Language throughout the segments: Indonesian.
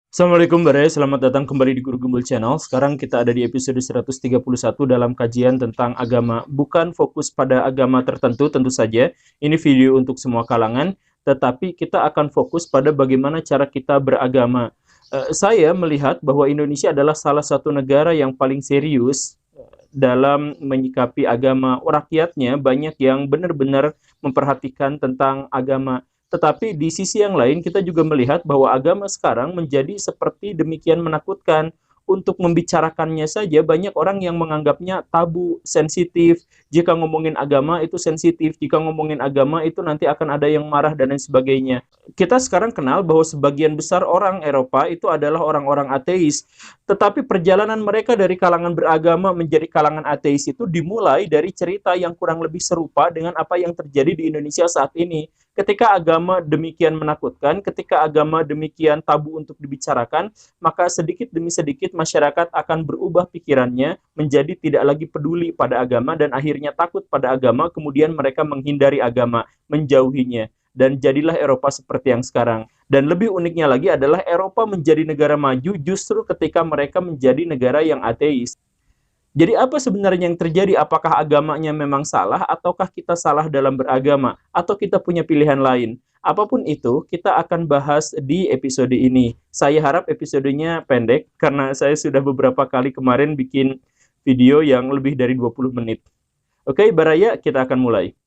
Assalamualaikum Bare, selamat datang kembali di Guru Gembul Channel. Sekarang kita ada di episode 131 dalam kajian tentang agama. Bukan fokus pada agama tertentu tentu saja, ini video untuk semua kalangan, tetapi kita akan fokus pada bagaimana cara kita beragama. Saya melihat bahwa Indonesia adalah salah satu negara yang paling serius dalam menyikapi agama. Rakyatnya banyak yang benar-benar memperhatikan tentang agama. Tetapi di sisi yang lain kita juga melihat bahwa agama sekarang menjadi seperti demikian menakutkan. Untuk membicarakannya saja banyak orang yang menganggapnya tabu, sensitif. Jika ngomongin agama itu sensitif, jika ngomongin agama itu nanti akan ada yang marah dan lain sebagainya. Kita sekarang kenal bahwa sebagian besar orang Eropa itu adalah orang-orang ateis. Tetapi perjalanan mereka dari kalangan beragama menjadi kalangan ateis itu dimulai dari cerita yang kurang lebih serupa dengan apa yang terjadi di Indonesia saat ini. Ketika agama demikian menakutkan, ketika agama demikian tabu untuk dibicarakan, maka sedikit demi sedikit masyarakat akan berubah pikirannya menjadi tidak lagi peduli pada agama dan akhirnya takut pada agama, kemudian mereka menghindari agama, menjauhinya. Dan jadilah Eropa seperti yang sekarang. Dan lebih uniknya lagi adalah Eropa menjadi negara maju justru ketika mereka menjadi negara yang ateis. Jadi apa sebenarnya yang terjadi? Apakah agamanya memang salah ataukah kita salah dalam beragama? Atau kita punya pilihan lain? Apapun itu, kita akan bahas di episode ini. Saya harap episodenya pendek karena saya sudah beberapa kali kemarin bikin video yang lebih dari 20 menit. Oke, Baraya, kita akan mulai.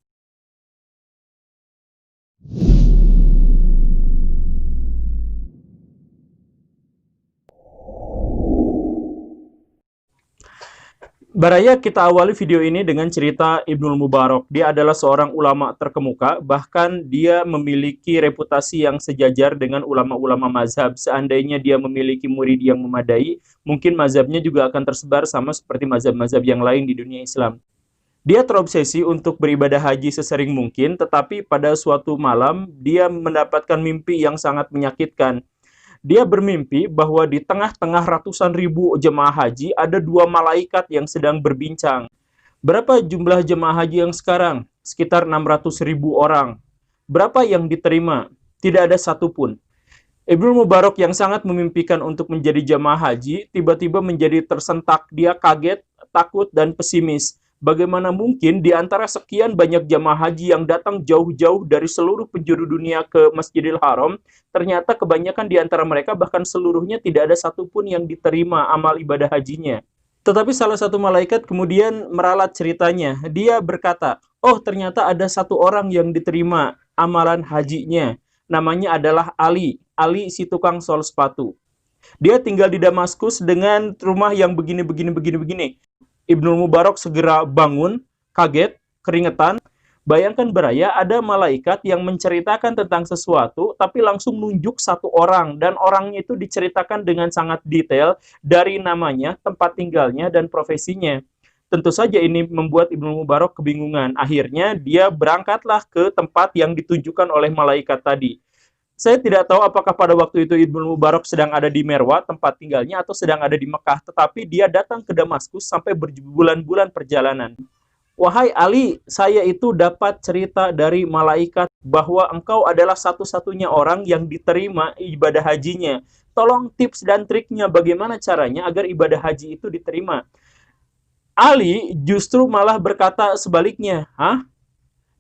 Baraya, kita awali video ini dengan cerita Ibnul Mubarak. Dia adalah seorang ulama terkemuka, bahkan dia memiliki reputasi yang sejajar dengan ulama-ulama mazhab. Seandainya dia memiliki murid yang memadai, mungkin mazhabnya juga akan tersebar sama seperti mazhab-mazhab yang lain di dunia Islam. Dia terobsesi untuk beribadah haji sesering mungkin, tetapi pada suatu malam dia mendapatkan mimpi yang sangat menyakitkan. Dia bermimpi bahwa di tengah-tengah ratusan ribu jemaah haji ada dua malaikat yang sedang berbincang. Berapa jumlah jemaah haji yang sekarang? Sekitar 600 ribu orang. Berapa yang diterima? Tidak ada satupun. Ibnu Mubarak yang sangat memimpikan untuk menjadi jemaah haji, tiba-tiba menjadi tersentak. Dia kaget, takut, dan pesimis. Bagaimana mungkin di antara sekian banyak jamaah haji yang datang jauh-jauh dari seluruh penjuru dunia ke Masjidil Haram, ternyata kebanyakan di antara mereka bahkan seluruhnya tidak ada satupun yang diterima amal ibadah hajinya. Tetapi salah satu malaikat kemudian meralat ceritanya. Dia berkata, oh ternyata ada satu orang yang diterima amalan hajinya. Namanya adalah Ali. Ali si tukang sol sepatu. Dia tinggal di Damaskus dengan rumah yang begini. Ibnu Mubarak segera bangun, kaget, keringetan. Bayangkan Baraya, ada malaikat yang menceritakan tentang sesuatu, tapi langsung nunjuk satu orang, dan orangnya itu diceritakan dengan sangat detail dari namanya, tempat tinggalnya, dan profesinya. Tentu saja ini membuat Ibnu Mubarak kebingungan. Akhirnya dia berangkatlah ke tempat yang ditunjukkan oleh malaikat tadi. Saya tidak tahu apakah pada waktu itu Ibnu Mubarak sedang ada di Merwa, tempat tinggalnya, atau sedang ada di Mekah. Tetapi dia datang ke Damaskus sampai berbulan-bulan perjalanan. Wahai Ali, saya itu dapat cerita dari malaikat bahwa engkau adalah satu-satunya orang yang diterima ibadah hajinya. Tolong tips dan triknya bagaimana caranya agar ibadah haji itu diterima. Ali justru malah berkata sebaliknya. Hah?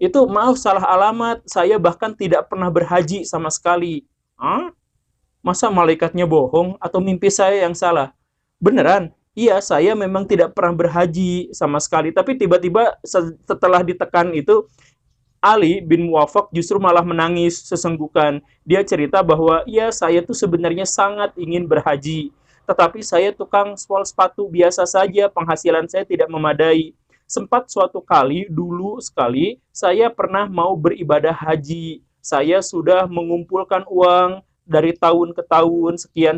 Itu maaf salah alamat, saya bahkan tidak pernah berhaji sama sekali. Hah? Masa malaikatnya bohong atau mimpi saya yang salah? Beneran? Iya, saya memang tidak pernah berhaji sama sekali. Tapi tiba-tiba setelah ditekan itu, Ali bin Muwafaq justru malah menangis sesenggukan. Dia cerita bahwa, ya saya tuh sebenarnya sangat ingin berhaji. Tetapi saya tukang spol sepatu biasa saja, penghasilan saya tidak memadai. Sempat suatu kali, dulu sekali, saya pernah mau beribadah haji. Saya sudah mengumpulkan uang dari tahun ke tahun, sekian,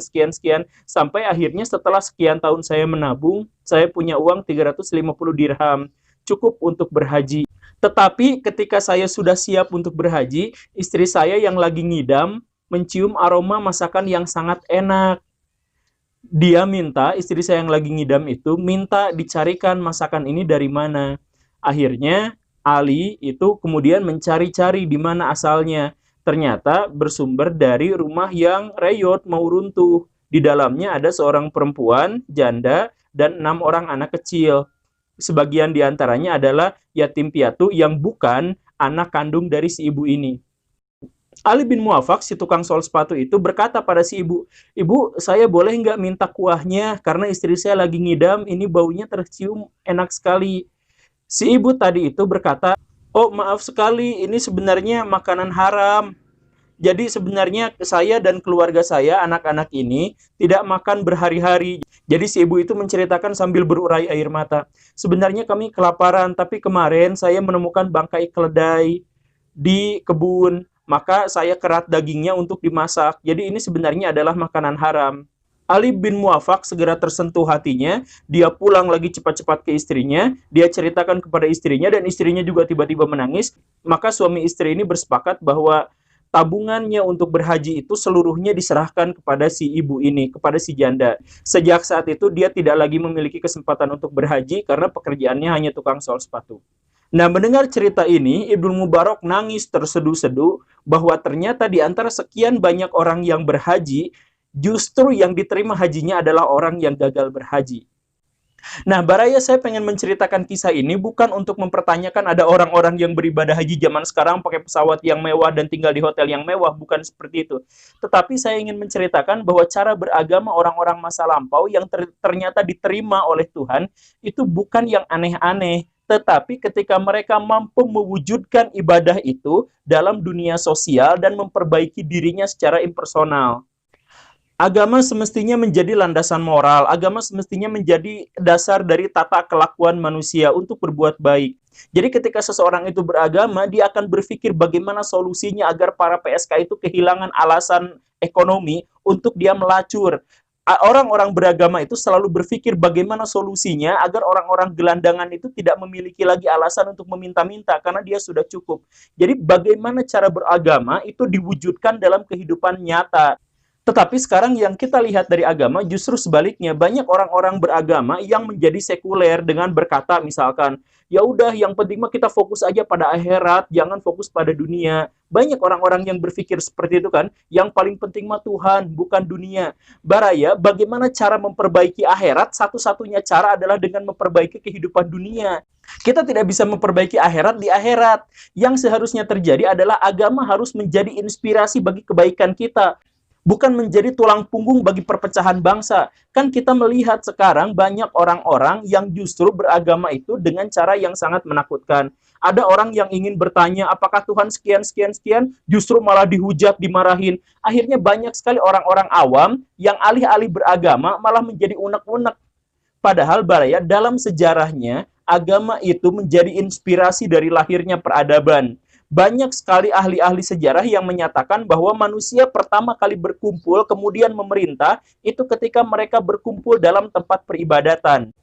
sampai akhirnya setelah sekian tahun saya menabung, saya punya uang 350 dirham, cukup untuk berhaji. Tetapi ketika saya sudah siap untuk berhaji, istri saya yang lagi ngidam, mencium aroma masakan yang sangat enak. Dia minta, istri saya yang lagi ngidam itu, minta dicarikan masakan ini dari mana. Akhirnya, Ali itu kemudian mencari-cari di mana asalnya. Ternyata bersumber dari rumah yang reyot, mau runtuh. Di dalamnya ada seorang perempuan, janda, dan 6 orang anak kecil. Sebagian diantaranya adalah yatim piatu yang bukan anak kandung dari si ibu ini. Ali bin Muafak, si tukang sol sepatu itu berkata pada si ibu, "Ibu, saya boleh nggak minta kuahnya? Karena istri saya lagi ngidam, ini baunya tercium enak sekali." Si ibu tadi itu berkata, "Oh, maaf sekali, ini sebenarnya makanan haram. Jadi sebenarnya saya dan keluarga saya, anak-anak ini, tidak makan berhari-hari." Jadi si ibu itu menceritakan sambil berurai air mata. "Sebenarnya kami kelaparan, tapi kemarin saya menemukan bangkai keledai di kebun. Maka saya kerat dagingnya untuk dimasak. Jadi ini sebenarnya adalah makanan haram." Ali bin Muafak segera tersentuh hatinya. Dia pulang lagi cepat-cepat ke istrinya. Dia ceritakan kepada istrinya dan istrinya juga tiba-tiba menangis. Maka suami istri ini bersepakat bahwa tabungannya untuk berhaji itu seluruhnya diserahkan kepada si ibu ini, kepada si janda. Sejak saat itu dia tidak lagi memiliki kesempatan untuk berhaji karena pekerjaannya hanya tukang sol sepatu. Nah, mendengar cerita ini, Ibnu Mubarak nangis terseduh-seduh bahwa ternyata di antara sekian banyak orang yang berhaji, justru yang diterima hajinya adalah orang yang gagal berhaji. Nah, Baraya, saya pengen menceritakan kisah ini bukan untuk mempertanyakan ada orang-orang yang beribadah haji zaman sekarang pakai pesawat yang mewah dan tinggal di hotel yang mewah, bukan seperti itu. Tetapi saya ingin menceritakan bahwa cara beragama orang-orang masa lampau yang ternyata diterima oleh Tuhan itu bukan yang aneh-aneh, tetapi ketika mereka mampu mewujudkan ibadah itu dalam dunia sosial dan memperbaiki dirinya secara impersonal. Agama semestinya menjadi landasan moral, agama semestinya menjadi dasar dari tata kelakuan manusia untuk berbuat baik. Jadi ketika seseorang itu beragama, dia akan berpikir bagaimana solusinya agar para PSK itu kehilangan alasan ekonomi untuk dia melacur. Orang-orang beragama itu selalu berpikir bagaimana solusinya agar orang-orang gelandangan itu tidak memiliki lagi alasan untuk meminta-minta karena dia sudah cukup. Jadi bagaimana cara beragama itu diwujudkan dalam kehidupan nyata. Tetapi sekarang yang kita lihat dari agama justru sebaliknya, banyak orang-orang beragama yang menjadi sekuler dengan berkata misalkan, "Ya udah, yang penting mah kita fokus aja pada akhirat, jangan fokus pada dunia." Banyak orang-orang yang berpikir seperti itu kan, yang paling penting mah Tuhan, bukan dunia. Baraya, bagaimana cara memperbaiki akhirat? Satu-satunya cara adalah dengan memperbaiki kehidupan dunia. Kita tidak bisa memperbaiki akhirat di akhirat. Yang seharusnya terjadi adalah agama harus menjadi inspirasi bagi kebaikan kita, bukan menjadi tulang punggung bagi perpecahan bangsa. Kan kita melihat sekarang banyak orang-orang yang justru beragama itu dengan cara yang sangat menakutkan. Ada orang yang ingin bertanya, apakah Tuhan sekian, justru malah dihujat, dimarahin. Akhirnya banyak sekali orang-orang awam yang alih-alih beragama malah menjadi unek-unek. Padahal Baraya, dalam sejarahnya, agama itu menjadi inspirasi dari lahirnya peradaban. Banyak sekali ahli-ahli sejarah yang menyatakan bahwa manusia pertama kali berkumpul kemudian memerintah itu ketika mereka berkumpul dalam tempat peribadatan.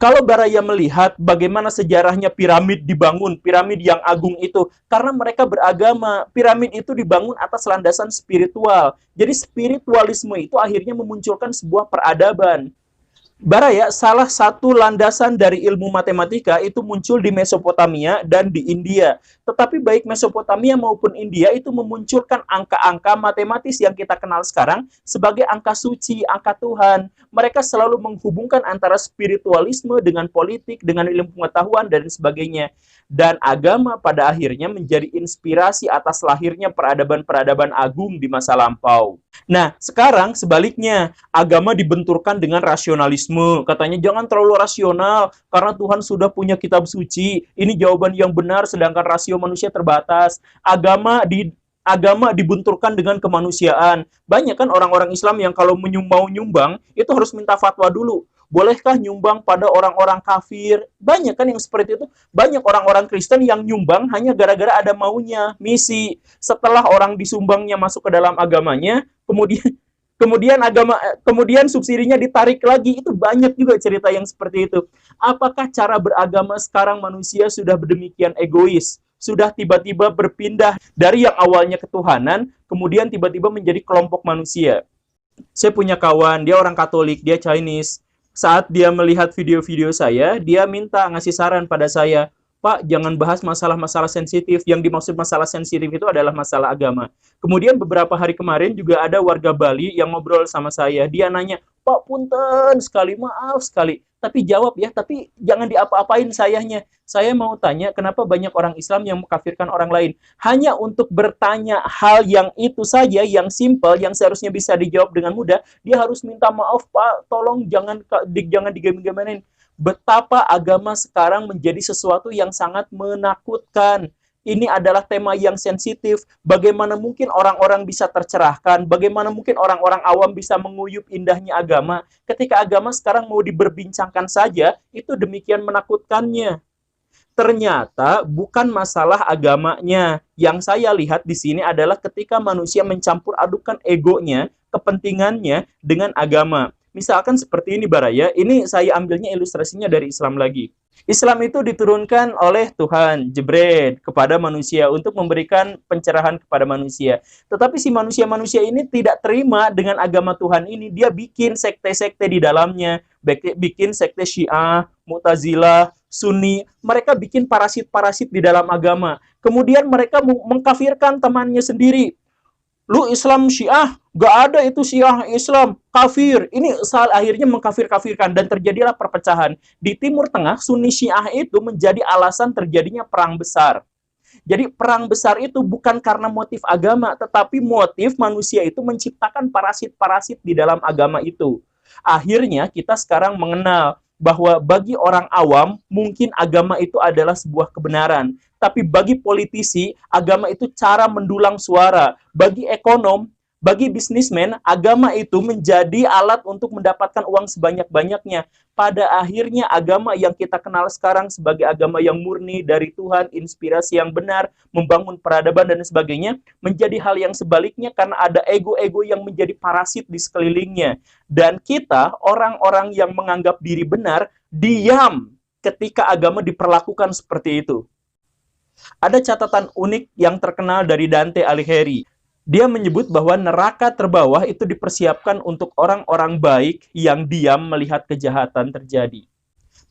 Kalau Baraya melihat bagaimana sejarahnya piramid dibangun, piramid yang agung itu, karena mereka beragama, piramid itu dibangun atas landasan spiritual. Jadi spiritualisme itu akhirnya memunculkan sebuah peradaban. Baraya, salah satu landasan dari ilmu matematika itu muncul di Mesopotamia dan di India. Tetapi baik Mesopotamia maupun India itu memunculkan angka-angka matematis yang kita kenal sekarang sebagai angka suci, angka Tuhan. Mereka selalu menghubungkan antara spiritualisme dengan politik, dengan ilmu pengetahuan, dan sebagainya. Dan agama pada akhirnya menjadi inspirasi atas lahirnya peradaban-peradaban agung di masa lampau. Nah, sekarang sebaliknya, agama dibenturkan dengan rasionalisme. Katanya jangan terlalu rasional, karena Tuhan sudah punya kitab suci. Ini jawaban yang benar, sedangkan rasio manusia terbatas. Agama dibenturkan dengan kemanusiaan. Banyak kan orang-orang Islam yang kalau mau nyumbang, itu harus minta fatwa dulu. Bolehkah nyumbang pada orang-orang kafir? Banyak kan yang seperti itu. Banyak orang-orang Kristen yang nyumbang hanya gara-gara ada maunya, misi. Setelah orang disumbangnya masuk ke dalam agamanya, kemudian subsidinya ditarik lagi. Itu banyak juga cerita yang seperti itu. Apakah cara beragama sekarang manusia sudah demikian egois? Sudah tiba-tiba berpindah dari yang awalnya ketuhanan, kemudian tiba-tiba menjadi kelompok manusia. Saya punya kawan, dia orang Katolik, dia Chinese. Saat dia melihat video-video saya, dia minta ngasih saran pada saya, Pak, jangan bahas masalah-masalah sensitif. Yang dimaksud masalah sensitif itu adalah masalah agama. Kemudian beberapa hari kemarin juga ada warga Bali yang ngobrol sama saya. Dia nanya, Pak, punten sekali, maaf sekali. Tapi jawab ya, tapi jangan diapa-apain sayanya. Saya mau tanya, kenapa banyak orang Islam yang mengkafirkan orang lain? Hanya untuk bertanya hal yang itu saja, yang simple, yang seharusnya bisa dijawab dengan mudah, dia harus minta maaf, Pak, tolong jangan digamin-gamanin. Betapa agama sekarang menjadi sesuatu yang sangat menakutkan. Ini adalah tema yang sensitif. Bagaimana mungkin orang-orang bisa tercerahkan? Bagaimana mungkin orang-orang awam bisa menguyup indahnya agama? Ketika agama sekarang mau diberbincangkan saja, itu demikian menakutkannya. Ternyata bukan masalah agamanya. Yang saya lihat di sini adalah ketika manusia mencampur adukan egonya, kepentingannya dengan agama. Misalkan seperti ini Baraya, ini saya ambilnya ilustrasinya dari Islam lagi. Islam itu diturunkan oleh Tuhan, Jibril, kepada manusia untuk memberikan pencerahan kepada manusia. Tetapi si manusia-manusia ini tidak terima dengan agama Tuhan ini. Dia bikin sekte-sekte di dalamnya, bikin sekte Syiah, Mu'tazilah, Sunni. Mereka bikin parasit-parasit di dalam agama. Kemudian mereka mengkafirkan temannya sendiri. Lu Islam Syiah, gak ada itu Syiah Islam, kafir. Ini akhirnya mengkafir-kafirkan dan terjadilah perpecahan. Di Timur Tengah, Sunni Syiah itu menjadi alasan terjadinya perang besar. Jadi perang besar itu bukan karena motif agama, tetapi motif manusia itu menciptakan parasit-parasit di dalam agama itu. Akhirnya kita sekarang mengenal bahwa bagi orang awam, mungkin agama itu adalah sebuah kebenaran. Tapi bagi politisi, agama itu cara mendulang suara. Bagi ekonom, bagi bisnismen, agama itu menjadi alat untuk mendapatkan uang sebanyak-banyaknya. Pada akhirnya, agama yang kita kenal sekarang sebagai agama yang murni dari Tuhan, inspirasi yang benar, membangun peradaban dan sebagainya, menjadi hal yang sebaliknya karena ada ego-ego yang menjadi parasit di sekelilingnya. Dan kita, orang-orang yang menganggap diri benar, diam ketika agama diperlakukan seperti itu. Ada catatan unik yang terkenal dari Dante Alighieri. Dia menyebut bahwa neraka terbawah itu dipersiapkan untuk orang-orang baik yang diam melihat kejahatan terjadi.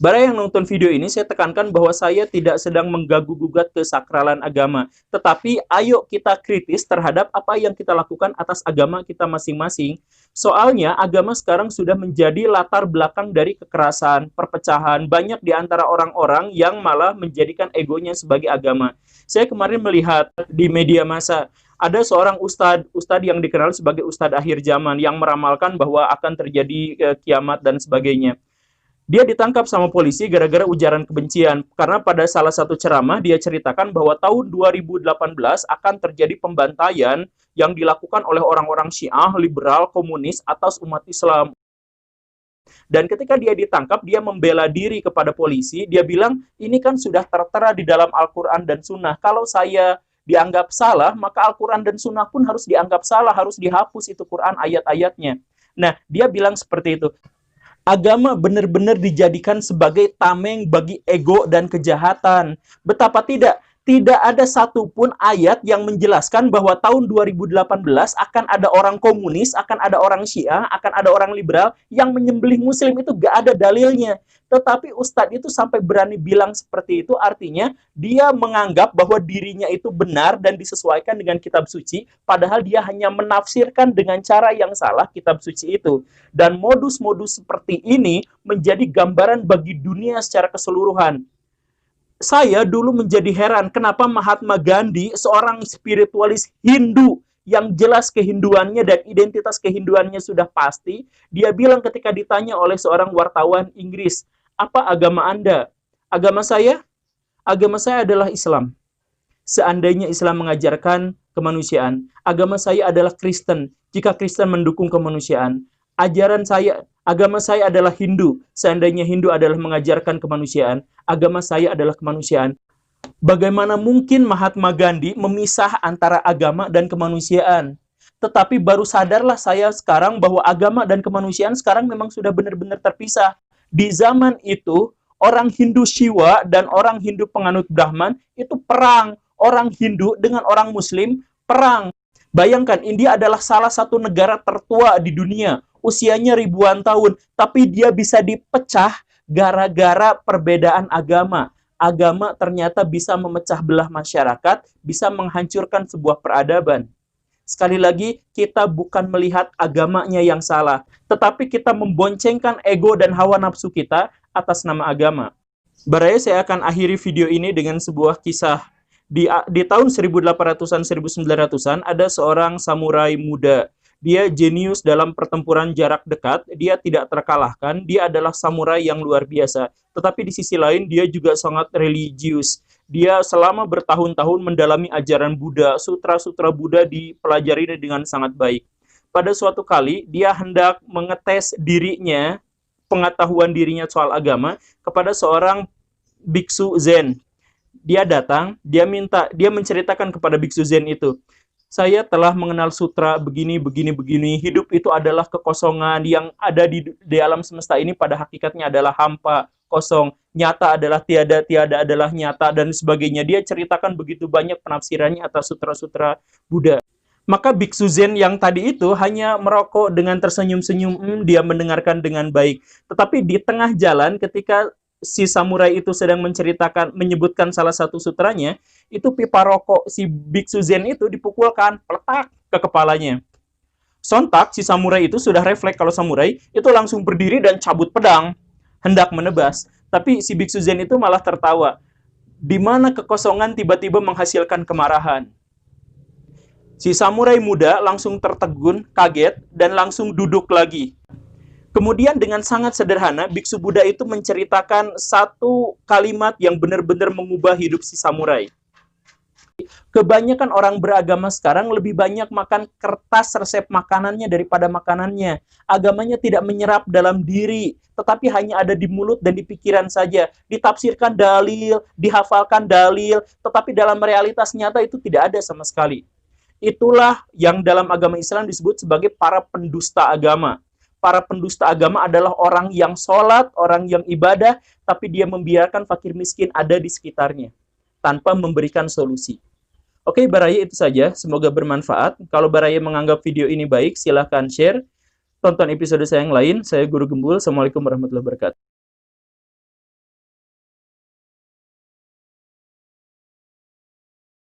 Para yang nonton video ini, saya tekankan bahwa saya tidak sedang menggaguh-gugat kesakralan agama. Tetapi ayo kita kritis terhadap apa yang kita lakukan atas agama kita masing-masing. Soalnya agama sekarang sudah menjadi latar belakang dari kekerasan, perpecahan. Banyak di antara orang-orang yang malah menjadikan egonya sebagai agama. Saya kemarin melihat di media massa, ada seorang ustadz yang dikenal sebagai ustadz akhir zaman yang meramalkan bahwa akan terjadi kiamat dan sebagainya. Dia ditangkap sama polisi gara-gara ujaran kebencian. Karena pada salah satu ceramah dia ceritakan bahwa tahun 2018 akan terjadi pembantaian yang dilakukan oleh orang-orang Syiah, liberal, komunis atas umat Islam. Dan ketika dia ditangkap, dia membela diri kepada polisi. Dia bilang, ini kan sudah tertera di dalam Al-Quran dan Sunnah. Kalau saya dianggap salah, maka Al-Quran dan Sunnah pun harus dianggap salah, harus dihapus itu Quran ayat-ayatnya. Nah, dia bilang seperti itu. Agama benar-benar dijadikan sebagai tameng bagi ego dan kejahatan. Betapa tidak? Tidak ada satupun ayat yang menjelaskan bahwa tahun 2018 akan ada orang komunis, akan ada orang Syiah, akan ada orang liberal yang menyembelih muslim. Itu gak ada dalilnya. Tetapi Ustadz itu sampai berani bilang seperti itu, artinya dia menganggap bahwa dirinya itu benar dan disesuaikan dengan kitab suci, padahal dia hanya menafsirkan dengan cara yang salah kitab suci itu. Dan modus-modus seperti ini menjadi gambaran bagi dunia secara keseluruhan. Saya dulu menjadi heran kenapa Mahatma Gandhi, seorang spiritualis Hindu yang jelas kehinduannya dan identitas kehinduannya sudah pasti, dia bilang ketika ditanya oleh seorang wartawan Inggris, apa agama Anda? Agama saya adalah Islam. Seandainya Islam mengajarkan kemanusiaan, agama saya adalah Kristen. Jika Kristen mendukung kemanusiaan, agama saya adalah Hindu. Seandainya Hindu adalah mengajarkan kemanusiaan, agama saya adalah kemanusiaan. Bagaimana mungkin Mahatma Gandhi memisah antara agama dan kemanusiaan? Tetapi baru sadarlah saya sekarang bahwa agama dan kemanusiaan sekarang memang sudah benar-benar terpisah. Di zaman itu, orang Hindu Shiva dan orang Hindu penganut Brahman itu perang. Orang Hindu dengan orang Muslim perang. Bayangkan, India adalah salah satu negara tertua di dunia. Usianya ribuan tahun. Tapi dia bisa dipecah gara-gara perbedaan agama. agama ternyata bisa memecah belah masyarakat, bisa menghancurkan sebuah peradaban. Sekali lagi, kita bukan melihat agamanya yang salah, tetapi kita memboncengkan ego dan hawa nafsu kita atas nama agama. Baraya, saya akan akhiri video ini dengan sebuah kisah. Di tahun 1800-an, 1900-an, ada seorang samurai muda. Dia jenius dalam pertempuran jarak dekat, dia tidak terkalahkan, dia adalah samurai yang luar biasa. Tetapi di sisi lain, dia juga sangat religius. Dia selama bertahun-tahun mendalami ajaran Buddha, sutra-sutra Buddha dipelajari dengan sangat baik. Pada suatu kali, dia hendak mengetes dirinya, pengetahuan dirinya soal agama, kepada seorang biksu Zen. Dia datang, dia menceritakan kepada biksu Zen itu, saya telah mengenal sutra begini, hidup itu adalah kekosongan, yang ada di alam semesta ini pada hakikatnya adalah hampa, kosong, nyata adalah tiada, tiada adalah nyata, dan sebagainya. Dia ceritakan begitu banyak penafsirannya atas sutra-sutra Buddha. Maka biksu Zen yang tadi itu hanya merokok dengan tersenyum-senyum, dia mendengarkan dengan baik. Tetapi di tengah jalan ketika si samurai itu sedang menyebutkan salah satu sutranya, itu pipa rokok si biksu Zen itu dipukulkan, peletak ke kepalanya. Sontak si samurai itu sudah refleks kalau samurai itu langsung berdiri dan cabut pedang, hendak menebas. Tapi si biksu Zen itu malah tertawa. Di mana kekosongan tiba-tiba menghasilkan kemarahan. Si samurai muda langsung tertegun, kaget, dan langsung duduk lagi. Kemudian dengan sangat sederhana, biksu Buddha itu menceritakan satu kalimat yang benar-benar mengubah hidup si samurai. Kebanyakan orang beragama sekarang lebih banyak makan kertas resep makanannya daripada makanannya. Agamanya tidak menyerap dalam diri, tetapi hanya ada di mulut dan di pikiran saja. Ditafsirkan dalil, dihafalkan dalil, tetapi dalam realitas nyata itu tidak ada sama sekali. Itulah yang dalam agama Islam disebut sebagai para pendusta agama. Para pendusta agama adalah orang yang sholat, orang yang ibadah, tapi dia membiarkan fakir miskin ada di sekitarnya, tanpa memberikan solusi. Oke, Baraya, itu saja. Semoga bermanfaat. Kalau Baraya menganggap video ini baik, silahkan share. Tonton episode saya yang lain. Saya Guru Gembul. Assalamualaikum warahmatullahi wabarakatuh.